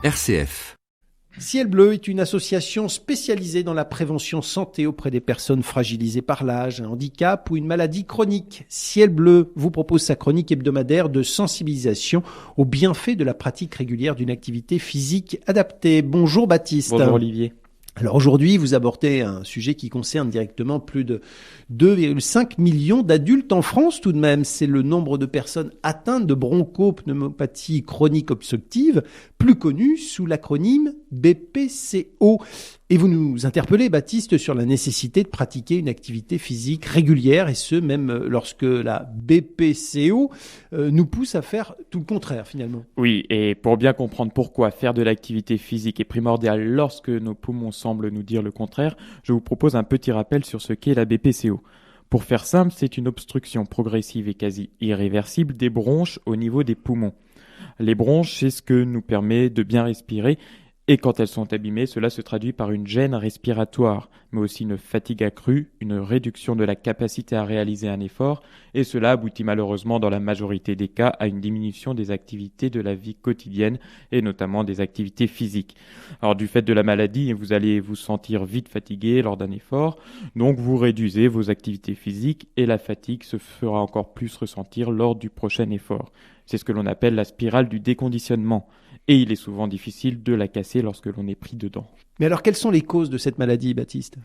RCF. Ciel Bleu est une association spécialisée dans la prévention santé auprès des personnes fragilisées par l'âge, un handicap ou une maladie chronique. Ciel Bleu vous propose sa chronique hebdomadaire de sensibilisation aux bienfaits de la pratique régulière d'une activité physique adaptée. Bonjour Baptiste. Bonjour Olivier. Alors aujourd'hui, vous abordez un sujet qui concerne directement plus de 2,5 millions d'adultes en France tout de même. C'est le nombre de personnes atteintes de bronchopneumopathie chronique obstructive, plus connue sous l'acronyme BPCO. Et vous nous interpellez, Baptiste, sur la nécessité de pratiquer une activité physique régulière, et ce, même lorsque la BPCO nous pousse à faire tout le contraire, finalement. Oui, et pour bien comprendre pourquoi faire de l'activité physique est primordial lorsque nos poumons semblent nous dire le contraire, je vous propose un petit rappel sur ce qu'est la BPCO. Pour faire simple, c'est une obstruction progressive et quasi irréversible des bronches au niveau des poumons. Les bronches, c'est ce que nous permet de bien respirer. Et quand elles sont abîmées, cela se traduit par une gêne respiratoire, mais aussi une fatigue accrue, une réduction de la capacité à réaliser un effort, et cela aboutit malheureusement dans la majorité des cas à une diminution des activités de la vie quotidienne, et notamment des activités physiques. Alors du fait de la maladie, vous allez vous sentir vite fatigué lors d'un effort, donc vous réduisez vos activités physiques, et la fatigue se fera encore plus ressentir lors du prochain effort. C'est ce que l'on appelle la spirale du déconditionnement. Et il est souvent difficile de la casser lorsque l'on est pris dedans. Mais alors, quelles sont les causes de cette maladie, Baptiste ?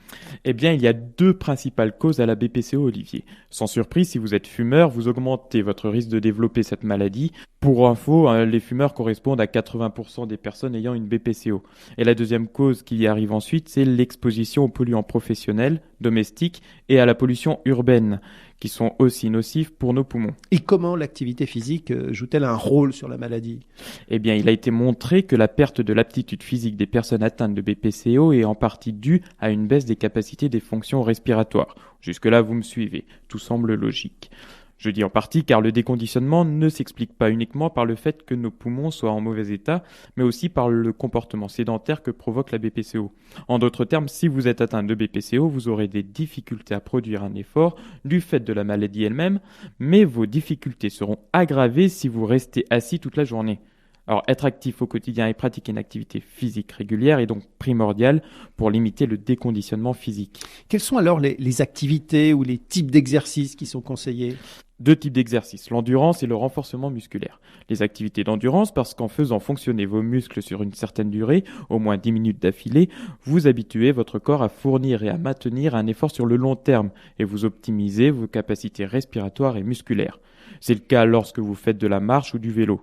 Eh bien, il y a deux principales causes à la BPCO, Olivier. Sans surprise, si vous êtes fumeur, vous augmentez votre risque de développer cette maladie. Pour info, les fumeurs correspondent à 80% des personnes ayant une BPCO. Et la deuxième cause qui y arrive ensuite, c'est l'exposition aux polluants professionnels, domestiques et à la pollution urbaine, qui sont aussi nocifs pour nos poumons. Et comment l'activité physique joue-t-elle un rôle sur la maladie ? Eh bien, il a été montré que la perte de l'aptitude physique des personnes atteintes de BPCO est en partie due à une baisse des capacités des fonctions respiratoires. Jusque-là, vous me suivez. Tout semble logique. Je dis en partie car le déconditionnement ne s'explique pas uniquement par le fait que nos poumons soient en mauvais état, mais aussi par le comportement sédentaire que provoque la BPCO. En d'autres termes, si vous êtes atteint de BPCO, vous aurez des difficultés à produire un effort du fait de la maladie elle-même, mais vos difficultés seront aggravées si vous restez assis toute la journée. Alors, être actif au quotidien et pratiquer une activité physique régulière est donc primordial pour limiter le déconditionnement physique. Quelles sont alors les activités ou les types d'exercices qui sont conseillés ? Deux types d'exercices, l'endurance et le renforcement musculaire. Les activités d'endurance, parce qu'en faisant fonctionner vos muscles sur une certaine durée, au moins 10 minutes d'affilée, vous habituez votre corps à fournir et à maintenir un effort sur le long terme et vous optimisez vos capacités respiratoires et musculaires. C'est le cas lorsque vous faites de la marche ou du vélo.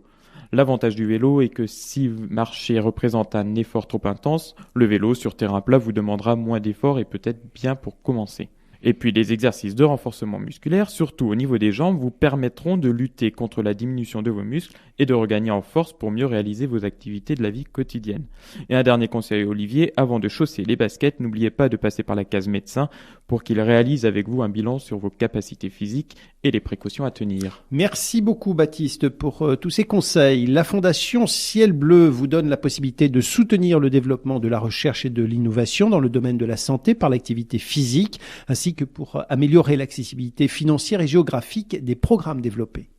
L'avantage du vélo est que si marcher représente un effort trop intense, le vélo sur terrain plat vous demandera moins d'efforts et peut-être bien pour commencer. Et puis les exercices de renforcement musculaire, surtout au niveau des jambes, vous permettront de lutter contre la diminution de vos muscles et de regagner en force pour mieux réaliser vos activités de la vie quotidienne. Et un dernier conseil, Olivier, avant de chausser les baskets, n'oubliez pas de passer par la case médecin pour qu'il réalise avec vous un bilan sur vos capacités physiques et les précautions à tenir. Merci beaucoup Baptiste pour tous ces conseils. La Fondation Ciel Bleu vous donne la possibilité de soutenir le développement de la recherche et de l'innovation dans le domaine de la santé par l'activité physique, ainsi que pour améliorer l'accessibilité financière et géographique des programmes développés.